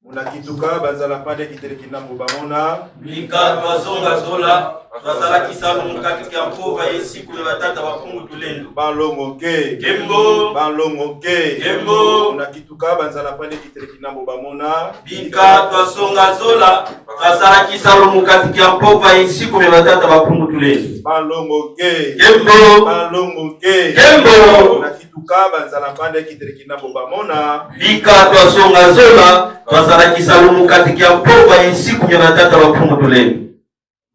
Munakituka banzala pande kitelekina mubamona Bika twasonga zola twasala kisalo mukati kya mpova yesiku ya batata bakungu tulendo balongo ke Gembo balongo ke Gembo munakituka banzala pande kitelekina mubamona Bika twasonga zola twasala kisalo mukati kya mpova yesiku ya batata bakungu tulendo balongo ke Gembo balongo ke Gembo munakituka banzala pande kitelekina mubamona Bika twasonga zola twasala kisalo mukati kya mpova yesiku ya batata bakungu tulendo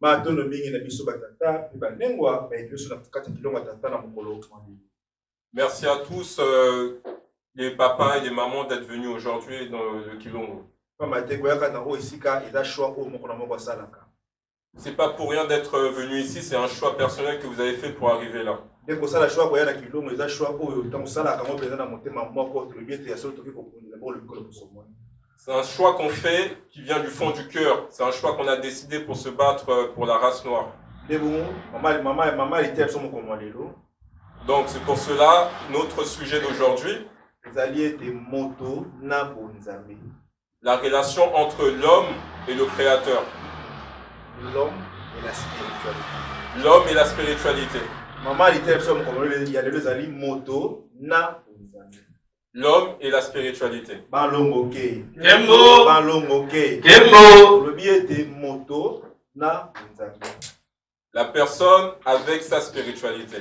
matono mingi na biso batata pe banengwa ba biso na kati kilonga tata na mokolo. Merci à tous les papas et les mamans d'être venus aujourd'hui dans le Kilongo. C'est pas pour rien d'être venu ici, c'est un choix personnel que vous avez fait pour arriver là. C'est un choix qu'on fait qui vient du fond du cœur. C'est un choix qu'on a décidé pour se battre pour la race noire. Donc c'est pour cela, notre sujet d'aujourd'hui, la relation entre l'homme et le Créateur. L'homme et la spiritualité. L'homme et la spiritualité. L'homme et la spiritualité. La personne avec sa spiritualité.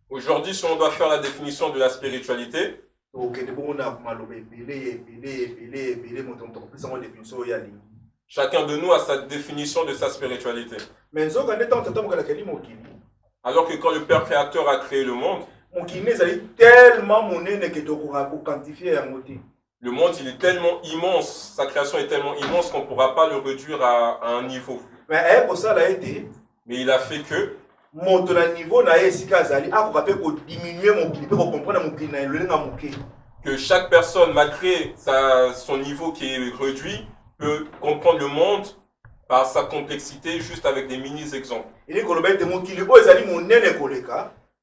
Aujourd'hui, si on doit faire la définition de la spiritualité, chacun de nous a sa définition de sa spiritualité. Alors que quand le Père Créateur a créé le monde, le monde il est tellement immense, sa création est tellement immense qu'on ne pourra pas le réduire à un niveau. Mais il a fait que chaque personne, malgré son niveau qui est réduit, peut comprendre le monde par sa complexité juste avec des mini-exemples.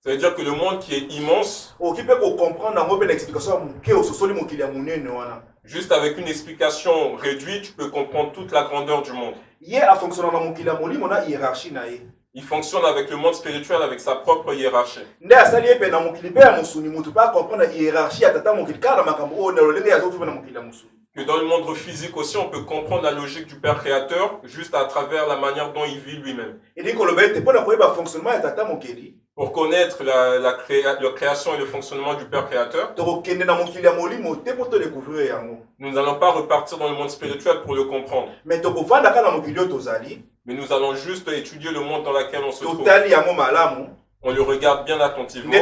Ça veut dire que le monde qui est immense, juste avec une explication réduite, tu peux comprendre toute la grandeur du monde. Il fonctionne avec le monde spirituel, avec sa propre hiérarchie. Que dans le monde physique aussi, on peut comprendre la logique du Père Créateur juste à travers la manière dont il vit lui-même. Pour connaître la création et le fonctionnement du Père Créateur, nous n'allons pas repartir dans le monde spirituel pour le comprendre. Mais nous allons juste étudier le monde dans lequel on se trouve. On le regarde bien attentivement.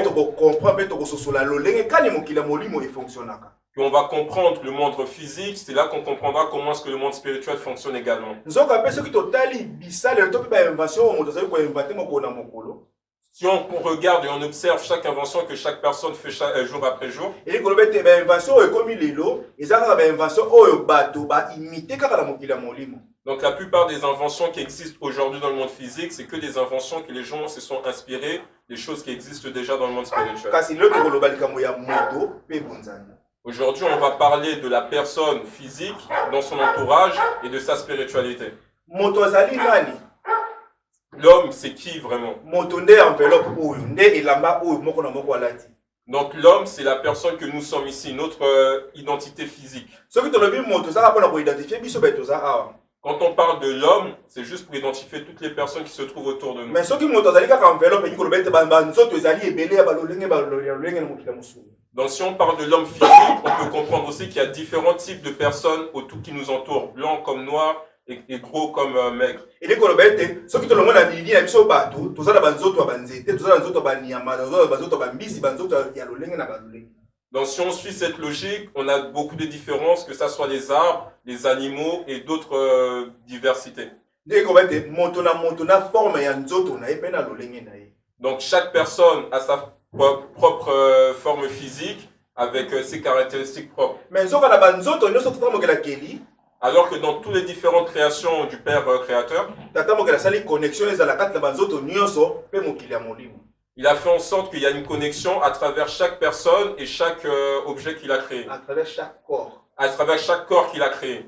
Puis on va comprendre le monde physique, c'est là qu'on comprendra comment est-ce que le monde spirituel fonctionne également. Si on regarde et on observe chaque invention que chaque personne fait jour après jour, donc la plupart des inventions qui existent aujourd'hui dans le monde physique, c'est que des inventions que les gens se sont inspirés des choses qui existent déjà dans le monde spirituel. Aujourd'hui, on va parler de la personne physique dans son entourage et de sa spiritualité. L'homme, c'est qui vraiment? Donc l'homme, c'est la personne que nous sommes ici, notre identité physique. Quand on parle de l'homme, c'est juste pour identifier toutes les personnes qui se trouvent autour de nous. Donc si on parle de l'homme physique, on peut comprendre aussi qu'il y a différents types de personnes autour qui nous entourent, blancs comme noirs et gros comme maigres. Donc si on suit cette logique, on a beaucoup de différences, que ce soit les arbres, les animaux et d'autres diversités. Donc chaque personne a sa propre forme physique avec ses caractéristiques propres. Alors que dans toutes les différentes créations du Père créateur, tata mokili asali connexion ezala kati na banzoto nyonso mpe mokili ya molimo. il a fait en sorte qu'il y a une connexion à travers chaque personne et chaque objet qu'il a créé. À travers chaque corps. À travers chaque corps qu'il a créé.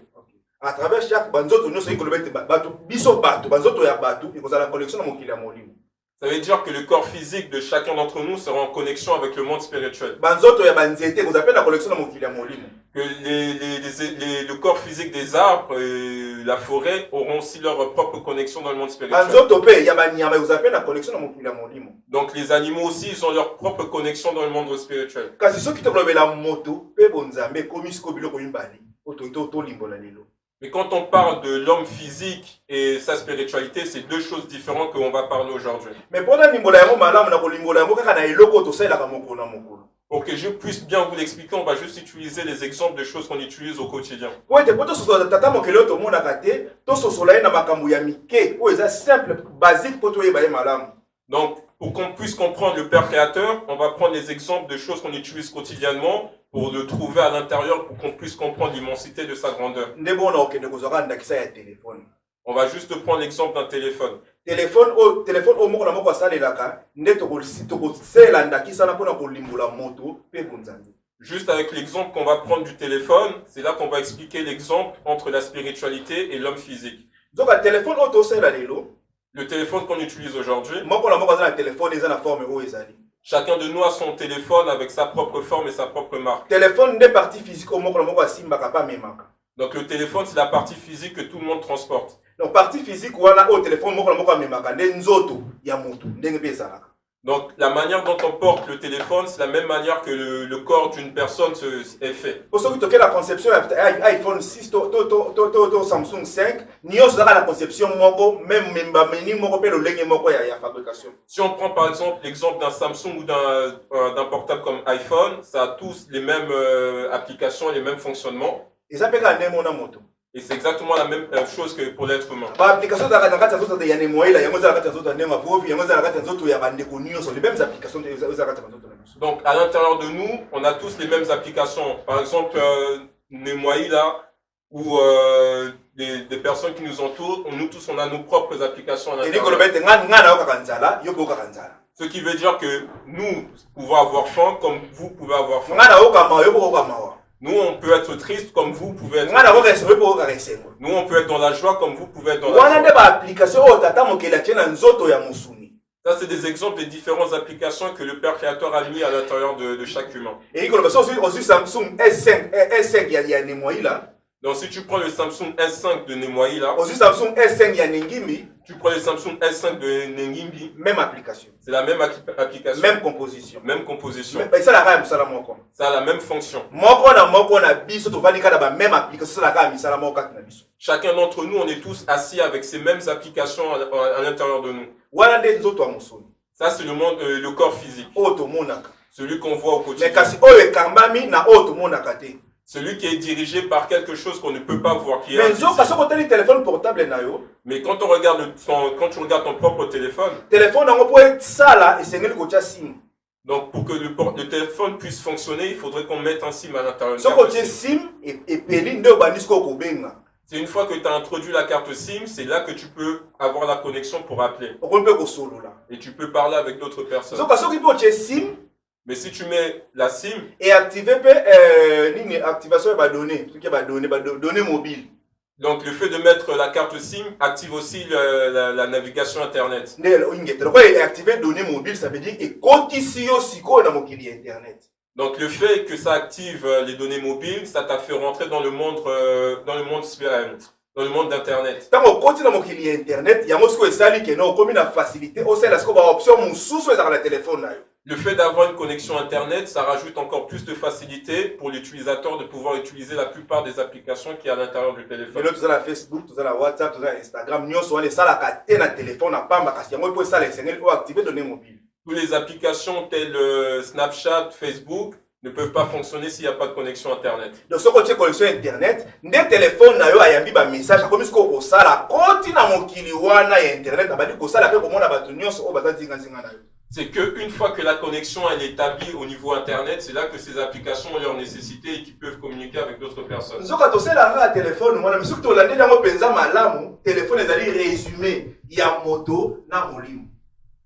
À travers chaque banzoto nyonso ikolobete bato biso bato banzoto ya bato ekozala connexion na mokili ya molimo. Ça veut dire que le corps physique de chacun d'entre nous sera en connexion avec le monde spirituel. Banzoto ya banzete ekozala na connexion na mokili ya molimo. Que le corps physique des arbres et la forêt auront aussi leur propre connexion dans le monde spirituel. Banzoto pe ya banyama ekozala na connexion na mokili ya molimo. Donc les animaux aussi, ils ont leur propre connexion dans le monde spirituel. Kasi soki tokolobela moto pe bonzambe komi siko biloko mibali to limbola lelo. Mais quand on parle de l'homme physique et sa spiritualité, c'est deux choses différentes qu'on va parler aujourd'hui. Mais pendant limbola yango malamu na kolimbola yango kaka na eloko to salaka mokolo na mokolo. Pour que je puisse bien vous l'expliquer, on va juste utiliser les exemples de choses qu'on utilise au quotidien. Po ete poto sosola tata mokelo to monaka te to sosola na makambo ya mike o eza simple basique poto yeba ye malamu. Donc pour qu'on puisse comprendre le Père créateur, on va prendre les exemples de choses qu'on utilise quotidiennement pour le trouver à l'intérieur, pour qu'on puisse comprendre l'immensité de sa grandeur. On va juste prendre l'exemple d'un téléphone. Téléphone au moko na moko asalelaka nde tokoselanda kisana pona kolimbola moto pe bonzambe. Juste avec l'exemple qu'on va prendre du téléphone, c'est là qu'on va expliquer l'exemple entre la spiritualité et l'homme physique. Donc le téléphone autosela lelo, le téléphone qu'on utilise aujourd'hui, moko na moko azana téléphone eza na forme o ezali. Chacun de nous a son téléphone avec sa propre forme et sa propre marque. Téléphone des parties physiques au moko na moko asimbaka pa memaka. Donc le téléphone, c'est la partie physique que tout le monde transporte. Donc partie physique wana au téléphone moko na moko memaka nde nzoto ya moto ndenge pe ezalaka. Donc la manière dont on porte le téléphone, c'est la même manière que le corps d'une personne est fait. Pour ceux qui toquent la conception iPhone 6 to Samsung 5, nous avons la conception moko même meni moko pe le lenge moko ya fabrication. Si on prend par exemple l'exemple d'un Samsung ou d'un portable comme iPhone, ça a tous les mêmes applications et les mêmes fonctionnements. Et ça peut gagner mon moto. Et c'est exactement la même chose que pour l'être humain. L'application de la ya nemoela yango za la zoto ndema vovi yango za la zoto ya bande connu sont les mêmes applications de za la zoto. Donc à l'intérieur de nous, on a tous les mêmes applications. Par exemple Nemoïla ou des personnes qui nous entourent, nous tous on a nos propres applications à l'intérieur. Ce qui veut dire que nous pouvons avoir faim comme vous pouvez avoir faim. Nous, on peut être triste comme vous pouvez être triste. Nous, on peut être dans la joie comme vous pouvez être dans la joie. Ça, c'est des exemples des différentes applications que le Père créateur a mis à l'intérieur de chaque humain. Et aussi Samsung S5 donc si tu prends le Samsung S5 de Nemoïla, aussi Samsung S5 ya Nengimbi, tu prends le Samsung S5 de Nengimbi, même application. C'est la même application. Même composition. Même composition. Ça a la même fonction. Chacun d'entre nous, on est tous assis avec ces mêmes applications à l'intérieur de nous. Ça, c'est le monde, le corps physique. Celui qu'on voit au quotidien. Celui qui est dirigé par quelque chose qu'on ne peut pas voir. Mais quand on regarde quand tu regardes ton propre téléphone, donc pour que le téléphone puisse fonctionner, il faudrait qu'on mette un SIM à l'intérieur. C'est une fois que tu as introduit la carte SIM, c'est là que tu peux avoir la connexion pour appeler. Et tu peux parler avec d'autres personnes. Mais si tu mets la SIM et activer activation de données mobiles. Donc le fait de mettre la carte SIM active aussi la navigation internet. Activer données mobiles, ça veut dire que internet. Donc le fait que ça active les données mobiles, ça t'a fait rentrer dans le monde d'internet. Tant on continue dans internet, il y a aussi une facilité, aussi la option sur le téléphone. Le fait d'avoir une connexion internet, ça rajoute encore plus de facilité pour l'utilisateur de pouvoir utiliser la plupart des applications qui est à l'intérieur du téléphone. Tu as la Facebook, tu as la WhatsApp, tu as Instagram, nous sommes les téléphone à Pamba, parce qu'il y a pour activer données mobiles. Toutes les applications telles Snapchat, Facebook ne peuvent pas fonctionner s'il n'y a pas de connexion internet. Donc si on a une connexion internet, des téléphones na yo ayambi ba message comme ce qu'on sala continue mon kili wana internet abadi ko sala pe ko mona batu nyonso o bazanzi nganzinga na yo. C'est qu'une fois que la connexion elle est établie au niveau Internet, c'est là que ces applications ont leur nécessité et qu'ils peuvent communiquer avec d'autres personnes.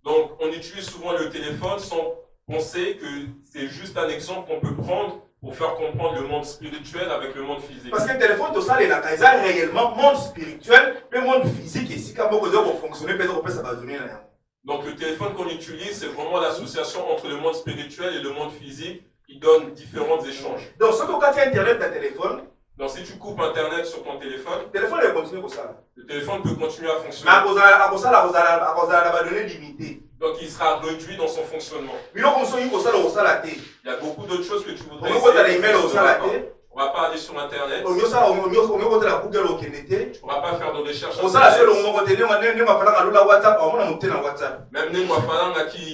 Donc, on utilise souvent le téléphone sans penser que c'est juste un exemple qu'on peut prendre pour faire comprendre le monde spirituel avec le monde physique. Parce que le téléphone, tout ça, il a réellement monde spirituel, le monde physique, et si quand on fonctionner, ça va donner. Donc le téléphone qu'on utilise, c'est vraiment l'association entre le monde spirituel et le monde physique qui donne différents échanges. Donc, quand tu as Internet dans le téléphone, donc si tu coupes Internet sur ton téléphone, le téléphone va continuer comme ça. Le téléphone peut continuer à fonctionner. Mais à cause de donner limité. Donc il sera réduit dans son fonctionnement. Il y a beaucoup d'autres choses que tu voudrais essayer. On ne va pas aller sur Internet. Tu ne pourras pas faire de recherche. Même les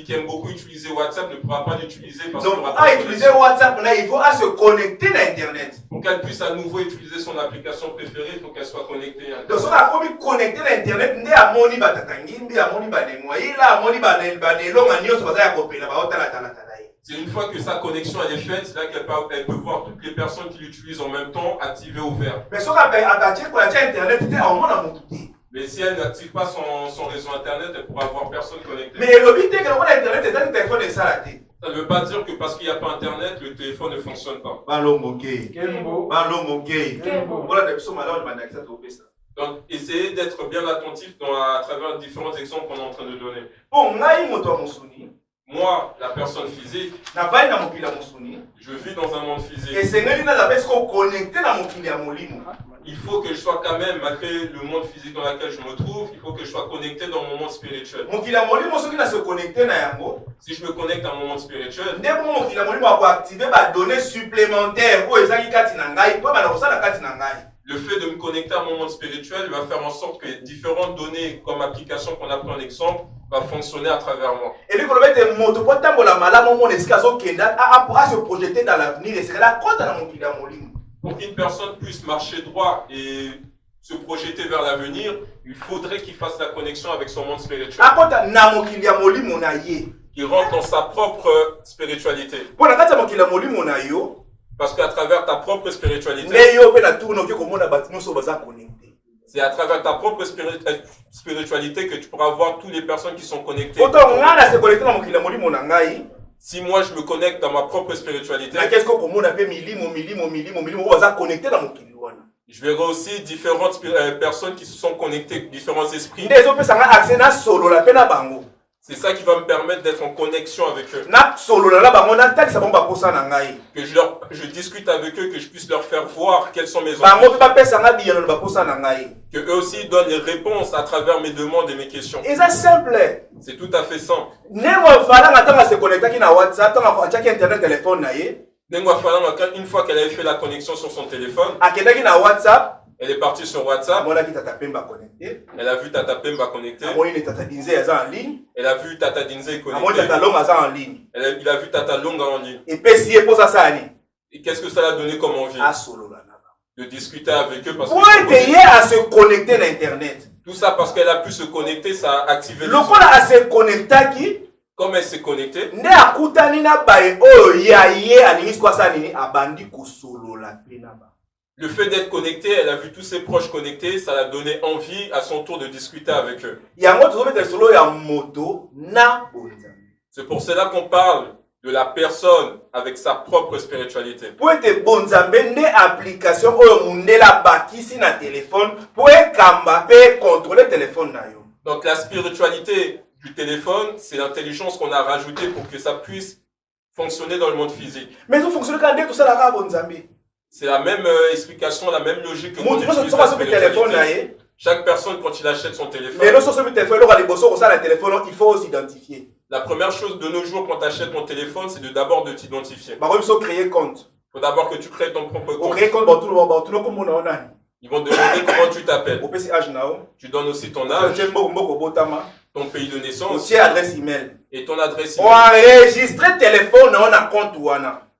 qui aiment beaucoup utiliser WhatsApp ne pourra pas l'utiliser parce qu'il n'aura pas utiliser WhatsApp, il faut se connecter à Internet. Pour qu'elle puisse à nouveau utiliser son application préférée, il faut qu'elle soit connectée à Internet. Donc, si on est connecté à Internet, c'est une fois que sa connexion elle est faite, c'est là qu'elle peut voir toutes les personnes qui l'utilisent en même temps, activer ou ouvert. Mais si elle n'active pas son réseau Internet, elle pourra voir personne connecté. Mais ça ne veut pas dire que parce qu'il n'y a pas Internet, le téléphone ne fonctionne pas. Donc, essayez d'être bien attentif à travers différents exemples qu'on est en train de donner. Moi, la personne physique, je vis dans un monde physique. Il faut que je sois quand même, malgré le monde physique dans lequel je me trouve, il faut que je sois connecté dans mon monde spirituel. Si je me connecte dans mon monde spirituel, le fait de me connecter à mon monde spirituel va faire en sorte que différentes données comme application qu'on a pris en exemple va fonctionner à travers moi. Et lui, se projeter dans l'avenir et pour qu'une personne puisse marcher droit et se projeter vers l'avenir, il faudrait qu'il fasse la connexion avec son monde spirituel. Qu'il rentre dans sa propre spiritualité. Parce qu'à travers ta propre spiritualité, c'est à travers ta propre spiritualité que tu pourras voir toutes les personnes qui sont connectées. Si moi je me connecte dans ma propre spiritualité, je verrai aussi différentes personnes qui se sont connectées, différents esprits. C'est ça qui va me permettre d'être en connexion avec eux. Que je discute avec eux, que je puisse leur faire voir quels sont mes envies. Que eux aussi donnent les réponses à travers mes demandes et mes questions. C'est tout à fait simple. Une fois qu'elle avait fait la connexion sur son téléphone, elle est partie sur WhatsApp. Elle a vu Tata Pemba connecté. Elle a vu Tata Dinze connecté. Il a vu Tata Longa en ligne. Et qu'est-ce que ça a donné comme envie? De discuter avec eux parce que à se connecter à Internet. Tout ça parce qu'elle a pu se connecter, ça a activé les Comme elle s'est connectée, le fait d'être connecté, elle a vu tous ses proches connectés, ça l'a donné envie à son tour de discuter avec eux. C'est pour cela qu'on parle de la personne avec sa propre spiritualité. Donc la spiritualité du téléphone, c'est l'intelligence qu'on a rajoutée pour que ça puisse fonctionner dans le monde physique. C'est la même explication, la même logique que quand on utilise la spiritualité. Chaque personne, quand il achète son téléphone, il faut s'identifier. La première chose de nos jours quand tu achètes ton téléphone, c'est d'abord de t'identifier. Il faut d'abord que tu crées ton propre compte. Ils vont te demander comment tu t'appelles. Tu donnes aussi ton âge, ton pays de naissance et ton adresse email.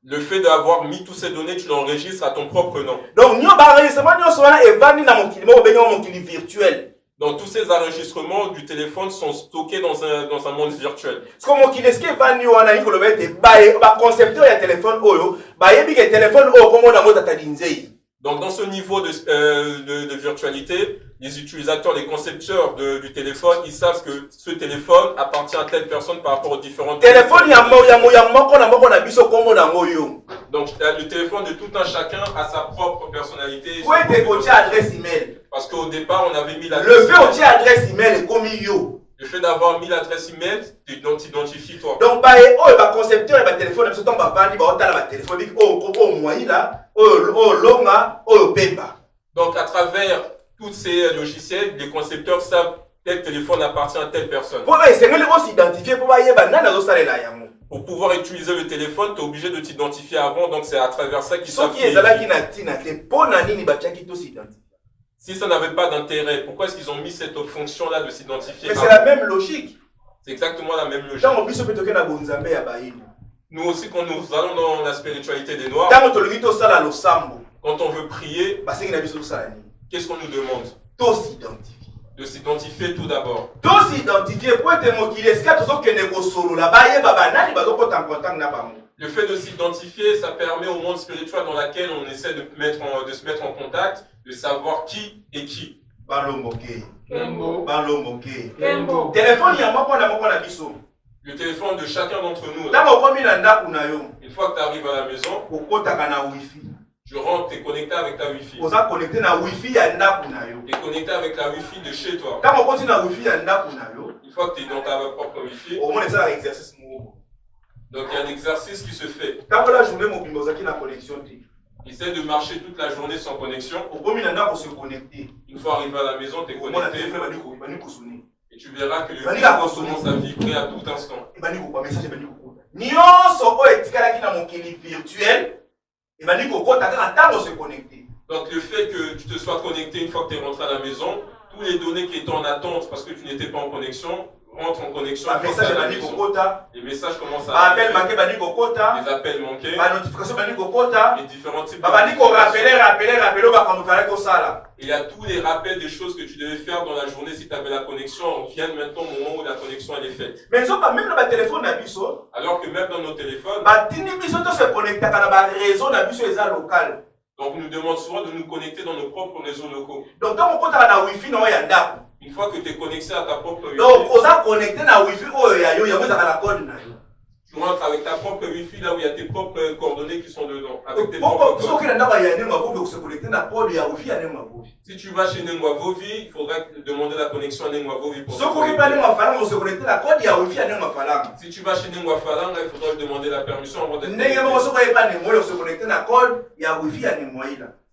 Le fait d'avoir mis toutes ces données, tu l'enregistres à ton propre nom. Donc Donc tous ces enregistrements du téléphone sont stockés dans un monde virtuel. Comme qui est-ce que va nous analyser le bête ba concepteur ya téléphone oyo ba yebi que téléphone o comme on a mot tatadinzei. Donc dans ce niveau de virtualité, les utilisateurs, les concepteurs du téléphone, ils savent que ce téléphone appartient à telle personne par rapport aux différentes téléphone donc le téléphone de tout un chacun a sa propre personnalité. Adresse email. Parce qu'au départ, on avait mis l'adresse email. Adresse email comme yo. Le fait d'avoir mis l'adresse email, t'identifie toi. Donc concepteur et téléphone, parce que ton papa dit téléphone donc à travers tous ces logiciels, les concepteurs savent tel téléphone appartient à telle personne. Pour pouvoir utiliser le téléphone, tu es obligé de t'identifier avant, donc c'est à travers ça qu'ils savent. Si ça n'avait pas d'intérêt, pourquoi est-ce qu'ils ont mis cette fonction-là de s'identifier? Mais c'est la même logique. C'est exactement la même logique. Nous aussi, quand nous allons dans la spiritualité des Noirs, quand on veut prier, qu'est-ce qu'on nous demande? De s'identifier tout d'abord. Le fait de s'identifier, ça permet au monde spirituel dans lequel on essaie de se mettre en contact, de savoir qui est qui. Le téléphone de chacun d'entre nous. Une fois que tu arrives à la maison, tu rentres, tu es connecté avec ta Wi-Fi. Tu es connecté avec la Wi-Fi de chez toi. Une fois que tu es dans ta propre Wi-Fi, donc il y a un exercice qui se fait. Essaie de marcher toute la journée sans connexion. Une fois arrivé à la maison, tu es connecté. Et tu verras que le téléphone commence à vibrer à tout instant. Donc le fait que tu te sois connecté une fois que tu es rentré à la maison, tous les données qui étaient en attente parce que tu n'étais pas en connexion, rentrent en connexion. Les messages commencent à arriver, les appels manqués, les différents types de il y a tous les rappels des choses que tu devais faire dans la journée si tu avais la connexion, viennent maintenant au moment où la connexion elle est faite. Alors que même dans nos téléphones, donc on nous demande souvent de nous connecter dans nos propres réseaux locaux. Une fois que tu es connecté à ta propre Wi-Fi, tu rentres avec ta propre Wi-Fi là où il y a tes propres coordonnées qui sont dedans. Avec tes propres codes. Si tu vas chez Nengwa Vovi, il faudrait demander la connexion à Nengwa Vovi pour si tu vas chez Nengwa Falanga, il faudrait demander la permission avant d'être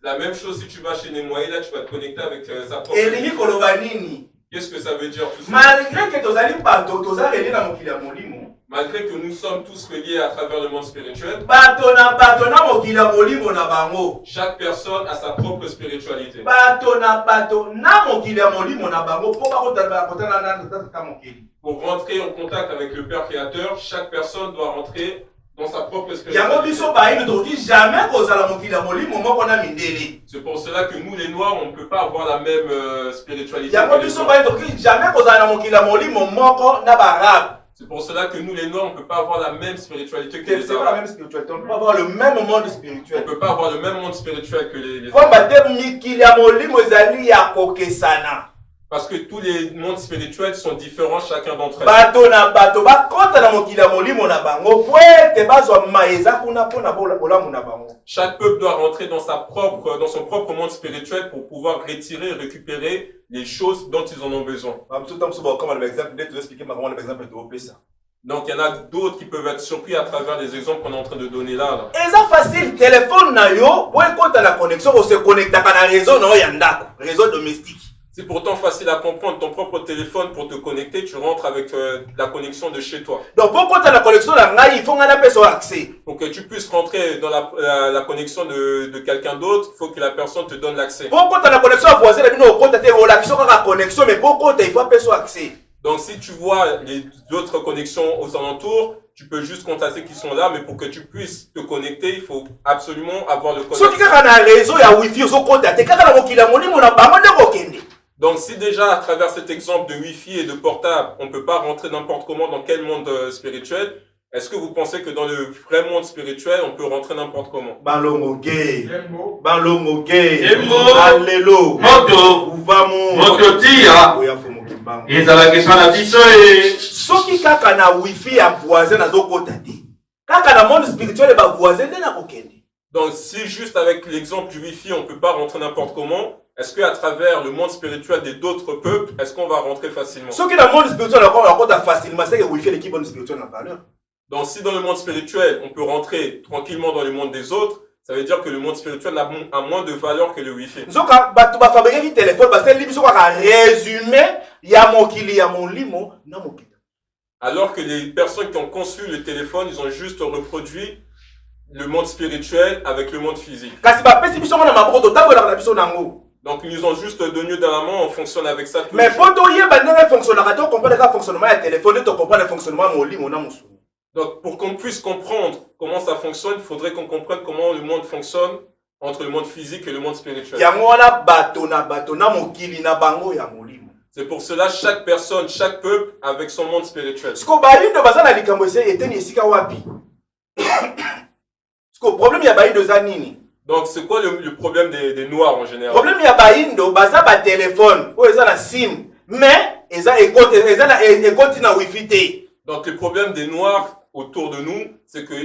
la même chose si tu vas chez Nemoïla, tu vas te connecter avec sa propre. Qu'est-ce que ça veut dire tout ça? Malgré que nous sommes tous reliés à travers le monde spirituel, chaque personne a sa propre spiritualité. Pour rentrer en contact avec le Père Créateur, chaque personne doit rentrer dans sa propre spiritualité. C'est pour cela que nous les Noirs, on ne peut pas avoir la même spiritualité. C'est pour cela que nous les Noirs, on ne peut pas avoir la même spiritualité que les Arabes. On ne peut pas avoir le même monde spirituel. On ne peut pas avoir le même monde spirituel que les Arabes. Parce que tous les mondes spirituels sont différents, chacun d'entre eux. Chaque peuple doit rentrer dans son propre monde spirituel pour pouvoir retirer et récupérer les choses dont ils en ont besoin. Donc il y en a d'autres qui peuvent être surpris à travers les exemples qu'on est en train de donner là. C'est facile, téléphone na yo, quand tu as la connexion, on se connecte à un réseau domestique. C'est pourtant facile à comprendre. Ton propre téléphone, pour te connecter, tu rentres avec la connexion de chez toi. Donc, pourquoi tu as la connexion là, il faut un accès. Pour que tu puisses rentrer dans la connexion de quelqu'un d'autre, il faut que la personne te donne l'accès. Pourquoi tu as la connexion à voisin, mais pourquoi il faut un accès. Donc, si tu vois les autres connexions aux alentours, tu peux juste contacter qui sont là, mais pour que tu puisses te connecter, il faut absolument avoir le connexion. Donc si déjà à travers cet exemple de Wi-Fi et de portable, on ne peut pas rentrer n'importe comment dans quel monde spirituel, est-ce que vous pensez que dans le vrai monde spirituel, on peut rentrer n'importe comment? Balongo gay. Lembo. Balongo gay. Lembo. Allélo. Moto. Uvamo. Moto tia. Oya fumo kimbango. ezalaki epa na biso e. Soki kaka na wifi ya voisin azokota te. Kaka na monde spirituel ba voisin nde na kokende. Donc si juste avec l'exemple du Wi-Fi, on ne peut pas rentrer n'importe comment, est-ce qu'à travers le monde spirituel des d'autres peuples, est-ce qu'on va rentrer facilement? Soki na monde spirituel on kota facilement, c'est que wifi l'équipe monde spirituel na valeur. Donc si dans le monde spirituel, on peut rentrer tranquillement dans le monde des autres, ça veut dire que le monde spirituel a moins de valeur que le Wi-Fi. Nzoka batu ba fabriquer ki téléphone parce que libiso ka résumé ya mokili ya molimo na mokili. Alors que les personnes qui ont conçu le téléphone, ils ont juste reproduit le monde spirituel avec le monde physique. Kasi ba pesi biso na maboko to tabola na biso nango. Donc ils nous ont juste donné dans la main, on fonctionne avec ça. Mais pour toi yeba ndenge fonctionner to comprendre le fonctionnement ya téléphone, to comprendre le fonctionnement molimo na musu. Donc, pour qu'on puisse comprendre comment ça fonctionne, il faudrait qu'on comprenne comment le monde fonctionne entre le monde physique et le monde spirituel. C'est pour cela chaque personne, chaque peuple avec son monde spirituel. Donc, c'est quoi le problème des Noirs en général? Le problème est téléphone, mais donc, le problème des Noirs autour de nous, c'est que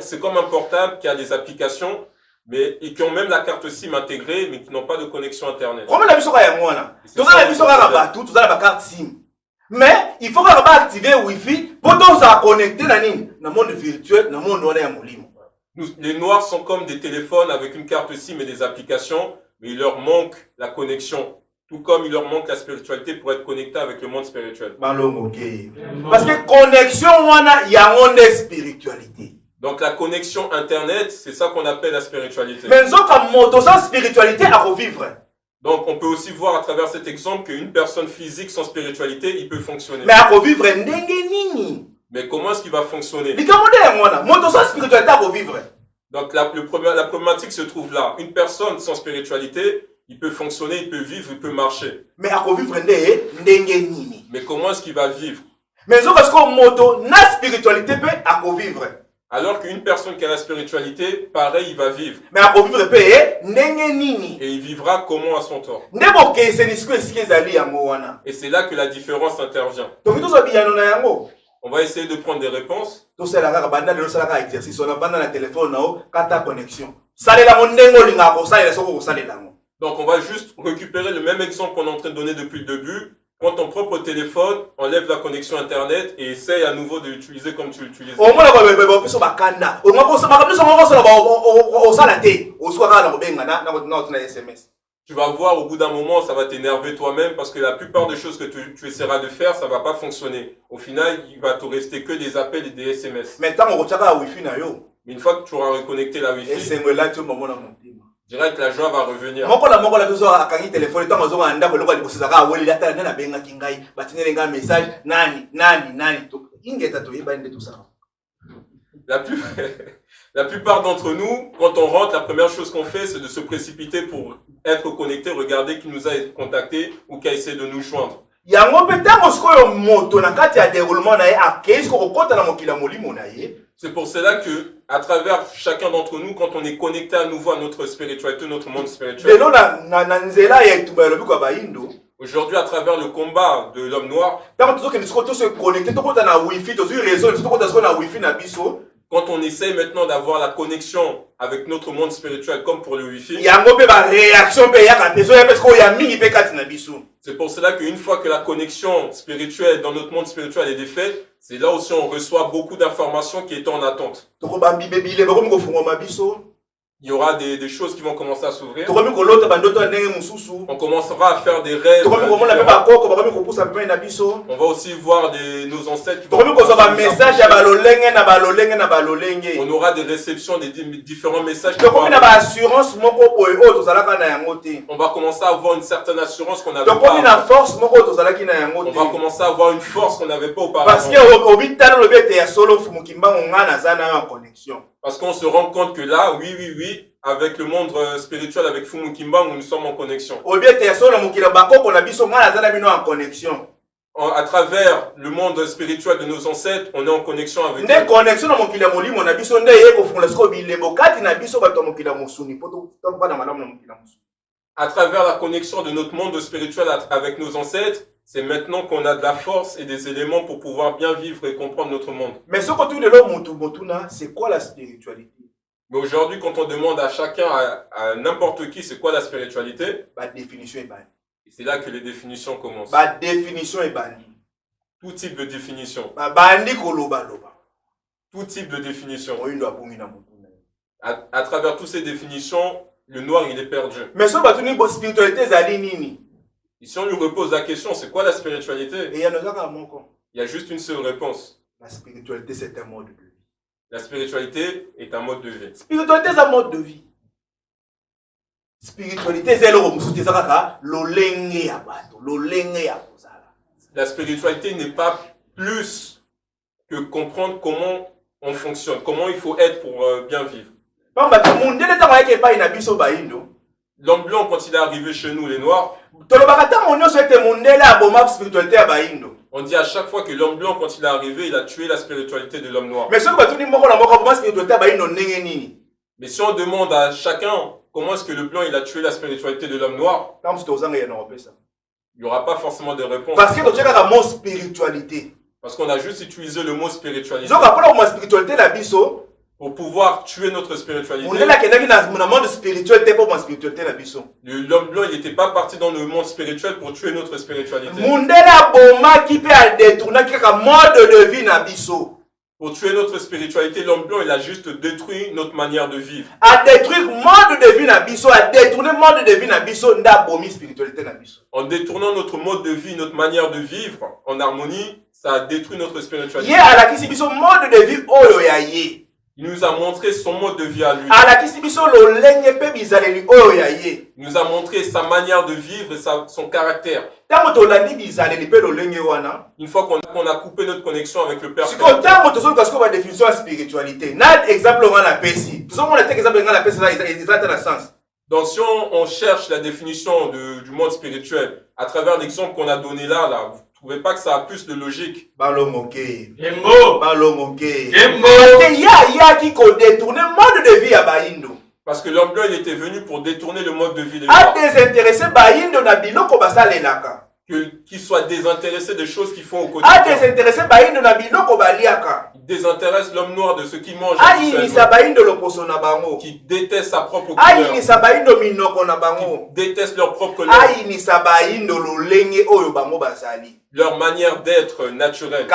c'est comme un portable qui a des applications, mais et qui ont même la carte SIM intégrée, mais qui n'ont pas de connexion Internet. Mais il faut activer Wi-Fi pour nous connecter dans le monde virtuel, dans le monde. Les Noirs sont comme des téléphones avec une carte SIM et des applications, mais il leur manque la connexion. Tout comme il leur manque la spiritualité pour être connecté avec le monde spirituel. Parce que connexion, il y a un monde spiritualité. Donc la connexion Internet, c'est ça qu'on appelle la spiritualité. Mais sans spiritualité à revivre. Donc on peut aussi voir à travers cet exemple qu'une personne physique sans spiritualité, il peut fonctionner. Mais à revivre, mais comment est-ce qu'il va fonctionner? Donc la problématique se trouve là. Une personne sans spiritualité, il peut fonctionner, il peut vivre, il peut marcher. Mais à revivre, mais comment est-ce qu'il va vivre? Mais parce que la spiritualité peut à revivre. Alors qu'une personne qui a la spiritualité, pareil, il va vivre. Mais à revivre, et il vivra comment à son tour. Et c'est là que la différence intervient. On va essayer de prendre des réponses. Donc on va juste récupérer le même exemple qu'on est en train de donner depuis le début. Prends ton propre téléphone, enlève la connexion Internet et essaye à nouveau de l'utiliser comme tu l'utilises. Tu vas voir au bout d'un moment, ça va t'énerver toi-même parce que la plupart des choses que tu essaieras de faire, ça va pas fonctionner. Au final, il va te rester que des appels et des SMS. Mais une fois que tu auras reconnecté la Wi-Fi, direct, la joie va revenir. La plupart d'entre nous, quand on rentre, la première chose qu'on fait, c'est de se précipiter pour être connecté, regarder qui nous a contacté ou qui a essayé de nous joindre. C'est pour cela que, à travers chacun d'entre nous, quand on est connecté à nouveau à notre spiritualité, notre monde spirituel, aujourd'hui, à travers le combat de l'homme noir, quand on essaie maintenant d'avoir la connexion avec notre monde spirituel comme pour le Wi-Fi, c'est pour cela qu'une fois que la connexion spirituelle dans notre monde spirituel est défaite, c'est là aussi on reçoit beaucoup d'informations qui étaient en attente. Il y aura des choses qui vont commencer à s'ouvrir. On commencera à faire des rêves. On va aussi voir nos ancêtres. On aura des réceptions des différents messages. On va commencer à avoir une certaine assurance qu'on n'avait pas. On va commencer à avoir une force qu'on n'avait pas auparavant. Parce qu'on se rend compte que là, oui, avec le monde spirituel, avec Fumu Kimbang, où nous sommes en connexion. À travers le monde spirituel de nos ancêtres, on est en connexion avec eux. À travers la connexion de notre monde spirituel avec nos ancêtres, c'est maintenant qu'on a de la force et des éléments pour pouvoir bien vivre et comprendre notre monde. Mais c'est quoi la spiritualité? Mais aujourd'hui, quand on demande à chacun, à n'importe qui, c'est quoi la spiritualité? Définition est bannie. Et c'est là que les définitions commencent. Définition est bannie. Tout type de définition. Tout type de définition. À travers toutes ces définitions, le noir, il est perdu. Mais si on lui repose la question, c'est quoi la spiritualité? Il y a juste une seule réponse. La spiritualité, c'est un mode de vie. La spiritualité est un mode de vie. Spiritualité, c'est un mode de vie. Spiritualité, c'est la spiritualité n'est pas plus que comprendre comment on fonctionne, comment il faut être pour bien vivre. L'homme blanc, quand il est arrivé chez nous, les noirs, on dit à chaque fois que l'homme blanc, quand il est arrivé, il a tué la spiritualité de l'homme noir. Mais si on demande à chacun comment est-ce que le blanc il a tué la spiritualité de l'homme noir, il n'y aura pas forcément de réponse. Parce que tu as le mot spiritualité. Parce qu'on a juste utilisé le mot spiritualité. Pour pouvoir tuer notre spiritualité. L'homme blanc, il n'était pas parti dans le monde spirituel pour tuer notre spiritualité. Pour tuer notre spiritualité, l'homme blanc, il a juste détruit notre manière de vivre. En détournant notre mode de vie, notre manière de vivre en harmonie, ça a détruit notre spiritualité. Il nous a montré son mode de vie à lui. Il nous a montré sa manière de vivre et son caractère. Une fois qu'on a coupé notre connexion avec le Père, donc si on cherche la définition du monde spirituel à travers l'exemple qu'on a donné là, vous ne trouvez pas que ça a plus de logique? Parce que l'homme blanc, il était venu pour détourner le mode de vie des noirs. Qu'il soit désintéressé des choses qu'ils font au quotidien. Il désintéresse l'homme noir de ce qu'il mange. Qui déteste sa propre couleur. Qui déteste leur propre couleur. Leur manière d'être naturelle.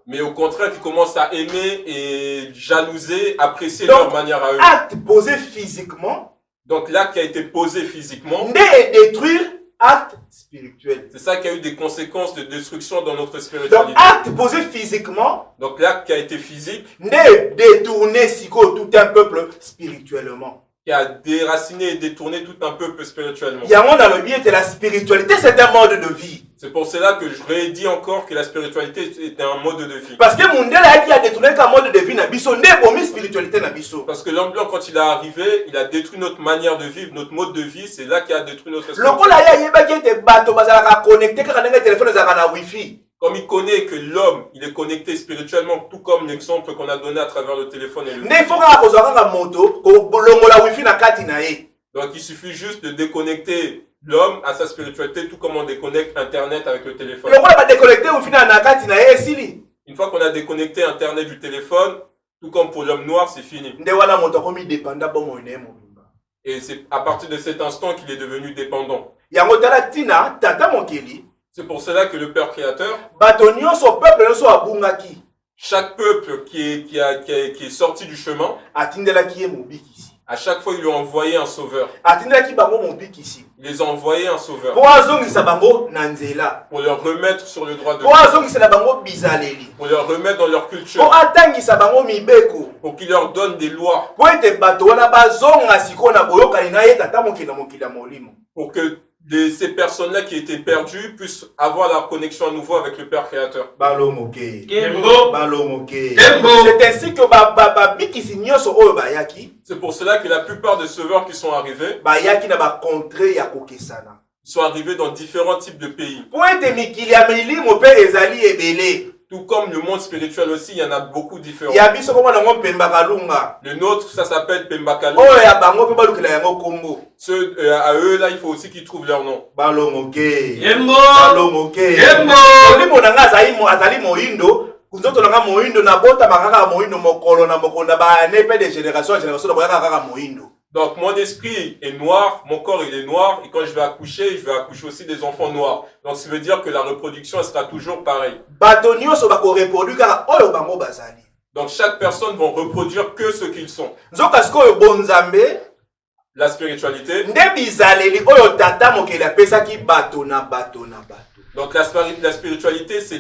Mais au contraire, qui commencent à aimer et jalouser, apprécier leur manière à eux. Acte posé physiquement. Donc l'acte qui a été posé physiquement, détruire acte spirituel. C'est ça qui a eu des conséquences de destruction dans notre spiritualité. Donc acte posé physiquement. Donc l'acte qui a été physique, détourner tout un peuple spirituellement. Qui a déraciné et détourné tout un peuple spirituellement. La spiritualité, c'est un mode de vie. C'est pour cela que je redis encore que la spiritualité est un mode de vie. Parce que Mundela qui a détourné un mode de vie, spiritualité. Parce que l'homme blanc, quand il est arrivé, il a détruit notre manière de vivre, notre mode de vie. C'est là qu'il a détruit notre spiritualité. Comme il connaît que l'homme, il est connecté spirituellement, tout comme l'exemple qu'on a donné à travers le téléphone et le donc il suffit juste de déconnecter l'homme à sa spiritualité, tout comme on déconnecte Internet avec le téléphone. Une fois qu'on a déconnecté Internet du téléphone, tout comme pour l'homme noir, c'est fini. Et c'est à partir de cet instant qu'il est devenu dépendant. C'est pour cela que le Père Créateur, chaque peuple qui est sorti du chemin, à chaque fois, il lui a envoyé un sauveur. Il les a envoyé un sauveur. Pour leur remettre sur le droit de Dieu. Pour leur remettre dans leur culture. Pour qu'il leur donne des lois. Pour que ces personnes-là qui étaient perdues puissent avoir la connexion à nouveau avec le Père Créateur. C'est ainsi que c'est pour cela que la plupart des sauveurs qui sont arrivés sont arrivés dans différents types de pays. Tout comme le monde spirituel aussi, il y en a beaucoup différents. Le nôtre, ça s'appelle Pembakalo. Ceux à eux, là, il faut aussi qu'ils trouvent leur nom. Donc mon esprit est noir, mon corps il est noir, et quand je vais accoucher aussi des enfants noirs. Donc ça veut dire que la reproduction elle sera toujours pareille. Donc chaque personne va reproduire que ce qu'ils sont. La spiritualité. Donc la spiritualité c'est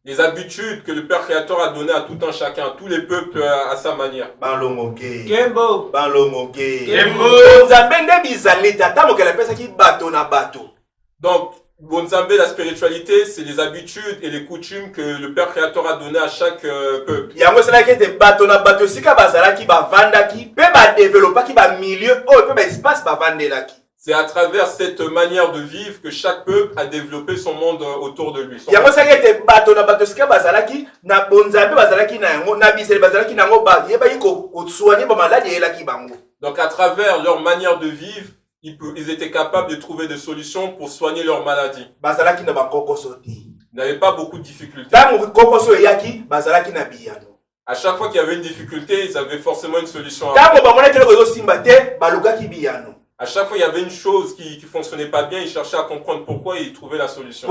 les habitudes que le Père Créateur a données à tout un chacun, à tous les peuples à sa manière. Donc, Bonzambe, la spiritualité, c'est les habitudes et les coutumes que le Père Créateur a données à chaque peuple. C'est à travers cette manière de vivre que chaque peuple a développé son monde autour de lui. Donc à travers leur manière de vivre, ils étaient capables de trouver des solutions pour soigner leur maladie. Ils n'avaient pas beaucoup de difficultés. À chaque fois qu'il y avait une difficulté, ils avaient forcément une solution. À chaque fois il y avait une chose qui fonctionnait pas bien, ils cherchaient à comprendre pourquoi et ils trouvaient la solution.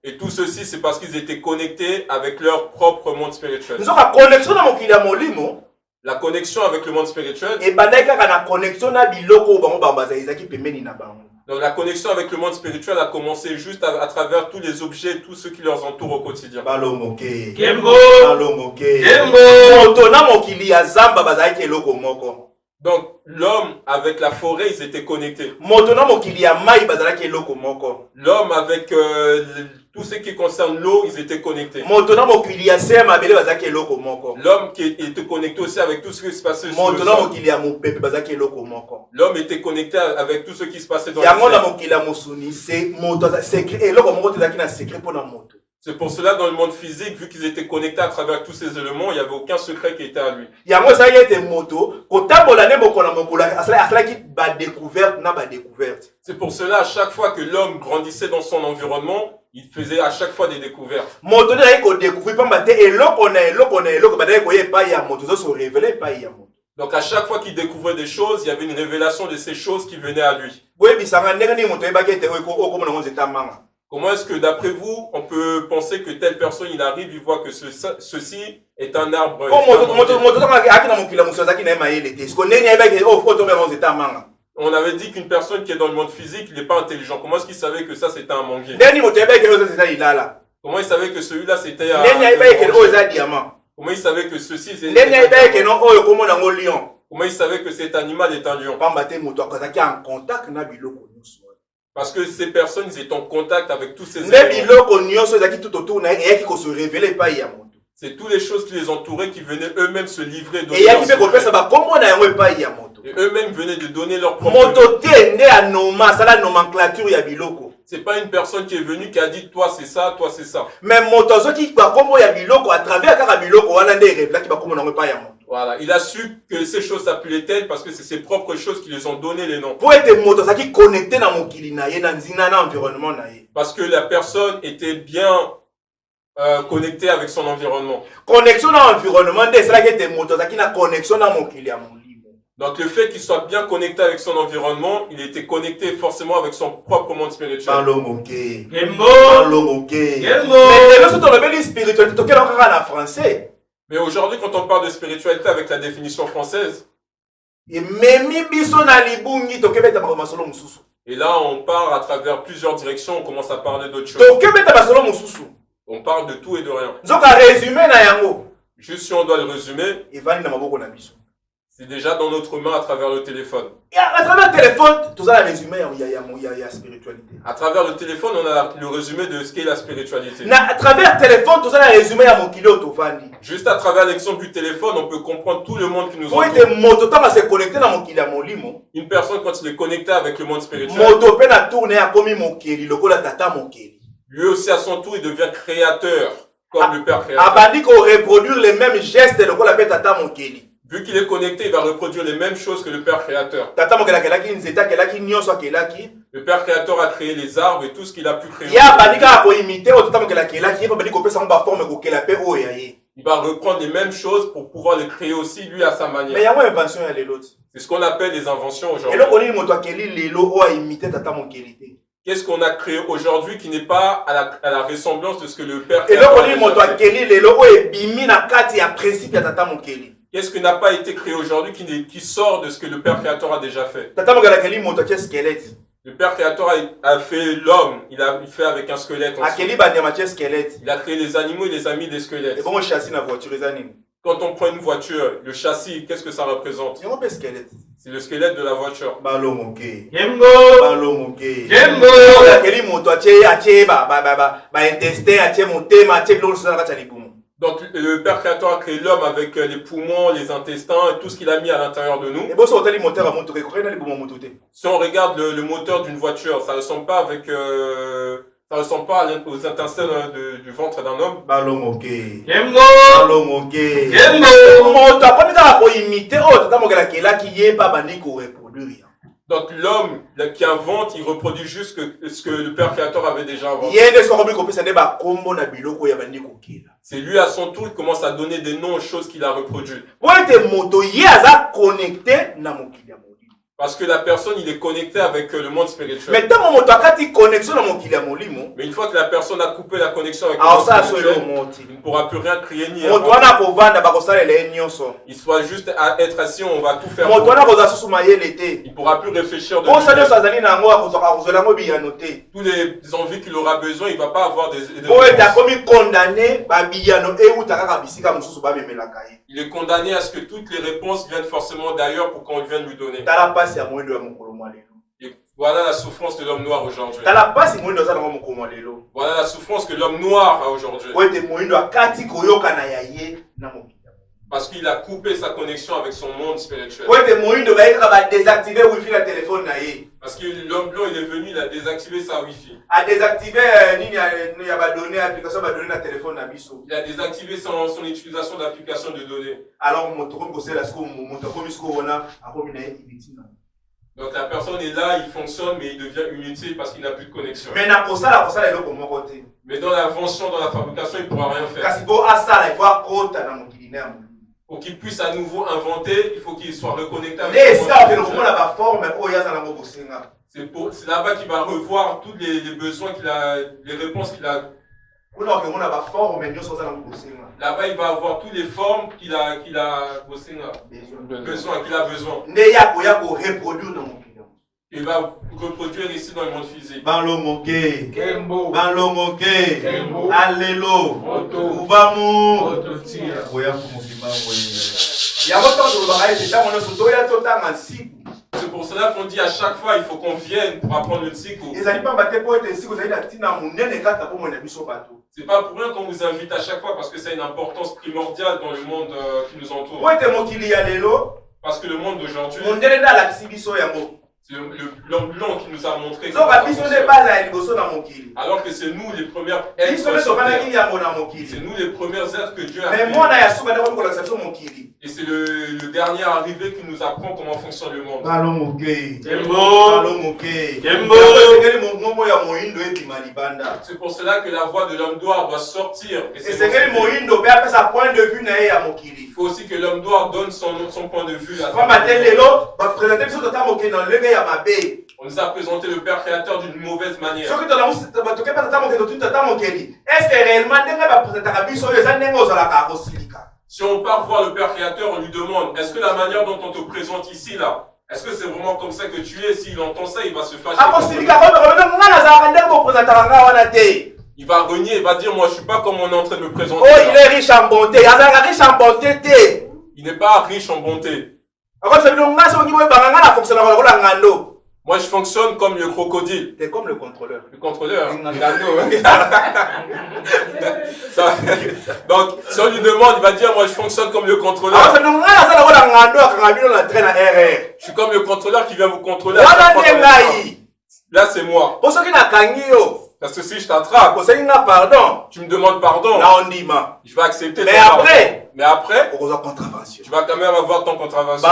Et tout ceci, c'est parce qu'ils étaient connectés avec leur propre monde spirituel. La connexion avec le monde spirituel. Donc la connexion avec le monde spirituel a commencé juste à travers tous les objets, tout ce qui leur entoure au quotidien. Donc l'homme avec la forêt, ils étaient connectés. L'homme avec tout ce qui concerne l'eau, ils étaient connectés. L'homme qui était connecté aussi avec tout ce qui se passait sur le sol. L'homme était connecté avec tout ce qui se passait dans le ciel. C'est pour cela, dans le monde physique, vu qu'ils étaient connectés à travers tous ces éléments, il n'y avait aucun secret qui était à lui. C'est pour cela, à chaque fois que l'homme grandissait dans son environnement, il faisait à chaque fois des découvertes. Donc à chaque fois qu'il découvrait des choses, il y avait une révélation de ces choses qui venaient à lui. Comment est-ce que d'après vous, on peut penser que telle personne, il arrive, il voit que ceci est un arbre. On avait dit qu'une personne qui est dans le monde physique, il n'est pas intelligent. Comment est-ce qu'il savait que ça c'était un manguier? Comment il savait que celui-là c'était un diamant? Comment il savait que ceci c'était Comment il savait que cet animal est un lion? Parce que ces personnes, ils étaient en contact avec tous ces éléments. C'est toutes les choses qui les entouraient qui venaient eux-mêmes se livrer. Et eux-mêmes venaient de donner leur propre. C'est pas une personne qui est venue qui a dit toi c'est ça, toi c'est ça. Voilà, il a su que ces choses s'appelaient telles parce que c'est ses propres choses qui les ont donné les noms. Parce que la personne était bien connectée avec son environnement. Donc le fait qu'il soit bien connecté avec son environnement, il était connecté forcément avec son propre monde spirituel. Mais aujourd'hui, quand on parle de spiritualité avec la définition française, et là on part à travers plusieurs directions, on commence à parler d'autres choses. On parle de tout et de rien. Juste si on doit le résumer, C'est déjà dans notre main à travers le téléphone. Et à travers le téléphone, tout ça, résumé, il y a spiritualité. À travers le téléphone, on a le résumé de ce qu'est la spiritualité. À travers le téléphone, tout ça, résumé à mon kilo Tovandi. Juste à travers l'exemple du téléphone, on peut comprendre tout le monde qui nous entoure. Une personne, quand il est connecté avec le monde spirituel, lui aussi à son tour, il devient créateur, comme le Père créateur. Reproduire les mêmes gestes, Vu qu'il est connecté, il va reproduire les mêmes choses que le Père créateur. Le Père créateur a créé les arbres et tout ce qu'il a pu créer. Il va reprendre les mêmes choses pour pouvoir les créer aussi lui à sa manière. C'est ce qu'on appelle les inventions aujourd'hui. Qu'est-ce qu'on a créé aujourd'hui qui n'est pas à la ressemblance de ce que le Père créateur a déjà fait? Qu'est-ce qui n'a pas été créé aujourd'hui qui sort de ce que le Père créateur a déjà fait? Le Père créateur a fait l'homme, il fait avec un squelette. Il a créé les animaux et les amis des squelettes. Quand on prend une voiture, le châssis, qu'est-ce que ça représente? C'est le squelette de la voiture. Donc le Père créateur a créé l'homme avec les poumons, les intestins et tout ce qu'il a mis à l'intérieur de nous. Si on regarde le moteur d'une voiture, ça ressemble pas avec ça ressemble pas aux intestins du ventre d'un homme. Donc l'homme qui invente, il reproduit juste ce que le Père créateur avait déjà inventé. C'est lui à son tour, il commence à donner des noms aux choses qu'il a reproduites. Parce que la personne, il est connecté avec le monde spirituel. Mais une fois que la personne a coupé la connexion avec le monde spirituel, il ne pourra plus rien créer ni inventer. Il soit juste à être assis, on va tout faire. Il ne pourra plus réfléchir de tous les envies qu'il aura besoin, il ne va pas avoir des il est condamné à ce que toutes les réponses viennent forcément d'ailleurs pour qu'on vienne lui donner. Et voilà la souffrance de l'homme noir aujourd'hui. Voilà la souffrance que l'homme noir a aujourd'hui. Parce qu'il a coupé sa connexion avec son monde spirituel. Parce que l'homme blanc, il est venu, il a désactivé sa Wi-Fi. Il a désactivé son utilisation d'application de données. Donc la personne est là, il fonctionne, mais il devient inutile parce qu'il n'a plus de connexion. Mais dans l'invention, dans la fabrication, il ne pourra rien faire. Pour qu'il puisse à nouveau inventer, il faut qu'il soit reconnecté avec le monde. C'est là-bas qu'il va revoir tous les besoins qu'il a, les réponses qu'il a. Là-bas, il va avoir toutes les formes qu'il a besoin. Il va reproduire ici dans le monde physique. C'est pour cela qu'on dit à chaque fois il faut qu'on vienne pour apprendre le tziko. C'est pas pour rien qu'on vous invite à chaque fois parce que c'est une importance primordiale dans le monde qui nous entoure. Parce que le monde d'aujourd'hui, c'est l'homme blanc qui nous a montré. Alors que c'est nous les premières êtres. C'est nous les premiers êtres que Dieu a créés. Et c'est le dernier arrivé qui nous apprend comment fonctionne le monde. C'est pour cela que la voix de l'homme noir doit sortir. Il faut aussi que l'homme noir donne son point de vue. On nous a présenté le Père créateur d'une mauvaise manière. Si on part voir le Père créateur, on lui demande, est-ce que la manière dont on te présente ici, là, est-ce que c'est vraiment comme ça que tu es? S'il entend ça, il va se fâcher. Il va renier, il va dire, moi je suis pas comme on est en train de me présenter. Il n'est pas riche en bonté. Moi, je fonctionne comme le crocodile. T'es comme le contrôleur. Le contrôleur. Donc, si on lui demande, il va dire, moi, je fonctionne comme le contrôleur. Je suis comme le contrôleur qui vient vous contrôler. Là, c'est moi. Parce que si je t'attrape, tu me demandes pardon. Je vais accepter. Mais après, tu vas quand même avoir ton contravention.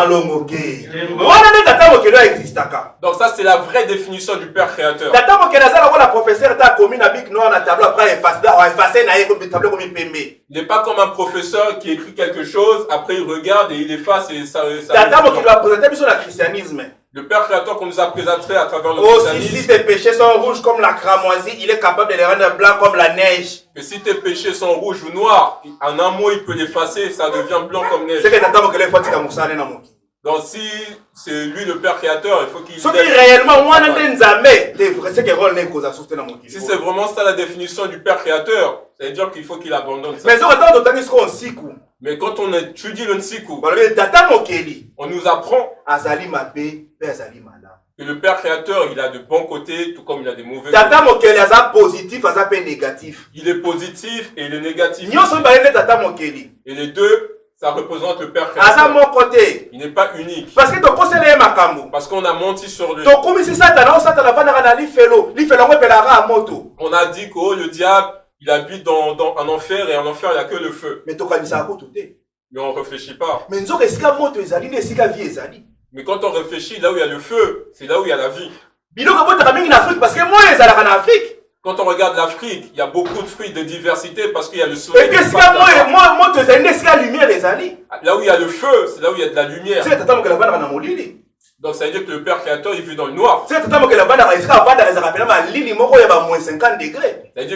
Donc ça, c'est la vraie définition du Père Créateur. Il n'est pas comme un professeur qui écrit quelque chose, après il regarde et il efface et ça le Père Créateur qu'on nous a présenté à travers le christianisme. Si tes péchés sont rouges comme la cramoisie, il est capable de les rendre blancs comme la neige. Et si tes péchés sont rouges ou noirs, en un mot, il peut l'effacer et ça devient blanc comme neige. Donc si c'est lui le Père Créateur, il faut qu'il... Si c'est vraiment ça la définition du Père Créateur, ça veut dire qu'il faut qu'il abandonne ça. Mais quand on étudie le Nsiku, on nous apprend que le Père Créateur, il a de bons côtés, tout comme il a des mauvais côtés. Il est positif et il est négatif. Et les deux, ça représente le Père Créateur. Il n'est pas unique. Parce qu'on a menti sur lui. On a dit que le diable, il habite en enfer et en enfer, il n'y a que le feu. Mais on ne réfléchit pas. Mais quand on réfléchit, là où il y a le feu, c'est là où il y a la vie. Quand on regarde l'Afrique, il y a beaucoup de fruits de diversité parce qu'il y a le soleil. Là où il y a le feu, c'est là où il y a de la lumière. Donc ça veut dire que le Père Créateur, il vit dans le noir. Ça veut dire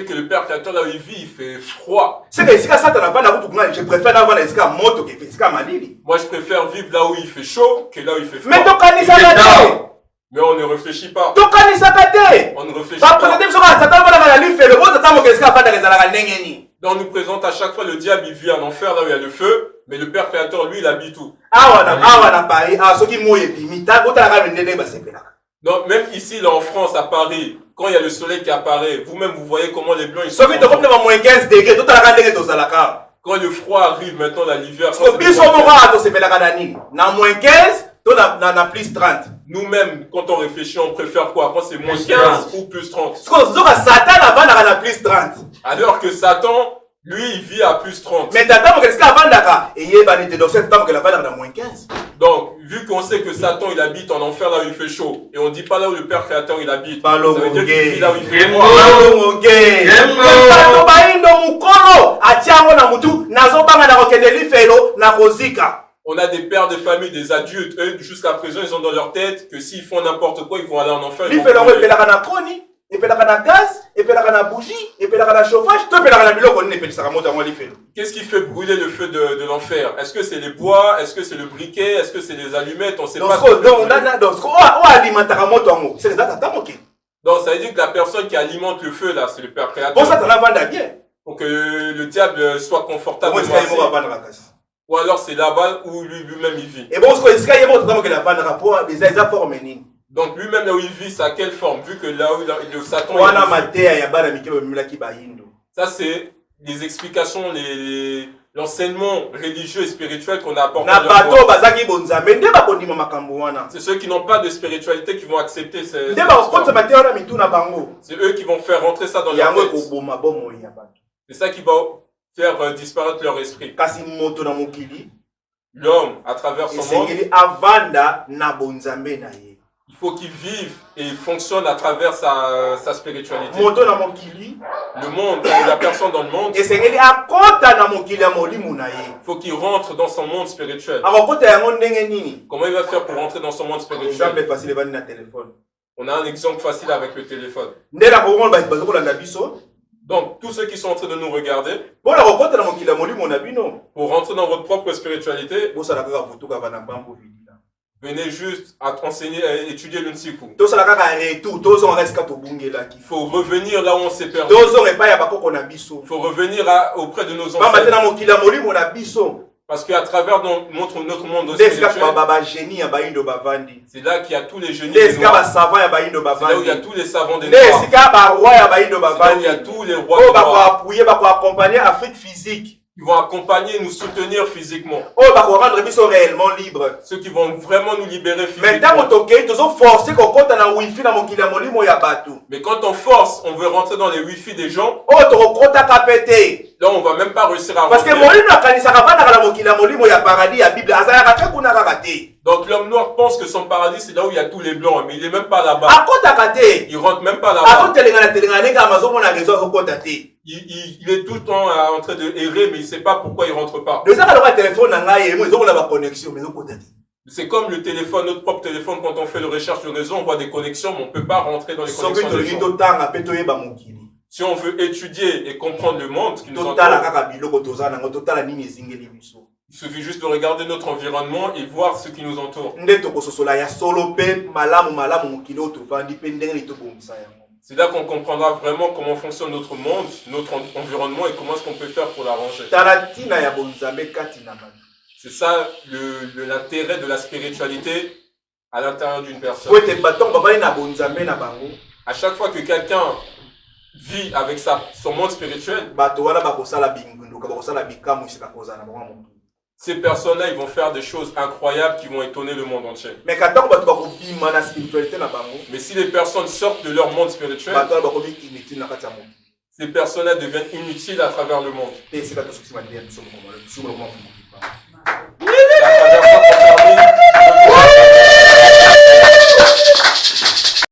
que le Père Créateur, là où il vit, il fait froid. Moi, je préfère vivre là où il fait chaud que là où il fait froid. Mais on ne réfléchit pas. On ne réfléchit pas. Donc on nous présente à chaque fois le diable, il vit en enfer là où il y a le feu. Mais le Père Créateur, lui, il habite où? Donc même ici, là en France, à Paris, quand il y a le soleil qui apparaît, vous-même, vous voyez comment les blancs, ils sont... Quand le froid arrive maintenant, l'hiver... Nous-mêmes, quand on réfléchit, on préfère quoi? Quand c'est moins 15 ou plus 30? Alors que Satan, lui, il vit à plus 30. Donc, vu qu'on sait que Satan, il habite en enfer là où il fait chaud, et on dit pas là où le Père Créateur, il habite, ça veut dire qu'il vit là où il fait froid. On a des pères de famille, des adultes, eux, jusqu'à présent, ils ont dans leur tête que s'ils font n'importe quoi, ils vont aller en enfer. Qu'est-ce qui fait brûler le feu de l'enfer? Est-ce que c'est les bois? Est-ce que c'est le briquet? Est-ce que c'est les allumettes? On sait pas. Donc ça veut dire que la personne qui alimente le feu là, c'est le Père Créateur. Pour que le diable soit confortable. Ou alors c'est là-bas où lui-même il vit. Donc lui-même là où il vit, c'est à quelle forme? Vu que là où le Satan... Ça c'est les explications, l'enseignement religieux et spirituel qu'on a apporté. C'est ceux qui n'ont pas de spiritualité qui vont accepter c'est eux qui vont faire rentrer ça dans leur tête. C'est ça qui va faire disparaître leur esprit. L'homme, à travers son monde, il faut qu'il vive et fonctionne à travers sa spiritualité. Le monde, la personne dans le monde, il faut qu'il rentre dans son monde spirituel. Comment il va faire pour rentrer dans son monde spirituel? On a un exemple facile avec le téléphone. Donc, tous ceux qui sont en train de nous regarder, pour rentrer dans votre propre spiritualité, venez juste à enseigner, à étudier le Nsiku. Il faut revenir là où on s'est perdu. Il faut revenir auprès de nos ancêtres. Parce qu'à travers notre monde c'est spirituel, c'est là qu'il y a tous les génies des noirs. C'est là où il y a tous les savants des noirs. C'est là où il y a tous les rois des noirs. Qui vont accompagner, nous soutenir physiquement. Ceux qui vont vraiment nous libérer physiquement. Mais quand on force, on veut rentrer dans les wifi des gens. Là, on va même pas réussir à rentrer. Donc l'homme noir pense que son paradis c'est là où il y a tous les blancs, mais il est même pas là-bas. Il rentre même pas là-bas. Il est tout le temps en train de errer, mais il sait pas pourquoi il rentre pas. C'est comme le téléphone, notre propre téléphone, quand on fait le recherche de réseau, on voit des connexions, mais on peut pas rentrer dans les connexions des gens. Si on veut étudier et comprendre le monde qui nous entoure, il suffit juste de regarder notre environnement et voir ce qui nous entoure. C'est là qu'on comprendra vraiment comment fonctionne notre monde, notre environnement et comment est-ce qu'on peut faire pour l'arranger. C'est ça l'intérêt de la spiritualité à l'intérieur d'une personne. À chaque fois que quelqu'un vit avec son monde spirituel, ces personnes-là, ils vont faire des choses incroyables qui vont étonner le monde entier. Mais si les personnes sortent de leur monde spirituel, ces personnes-là deviennent inutiles à travers le monde. C'est à travers ça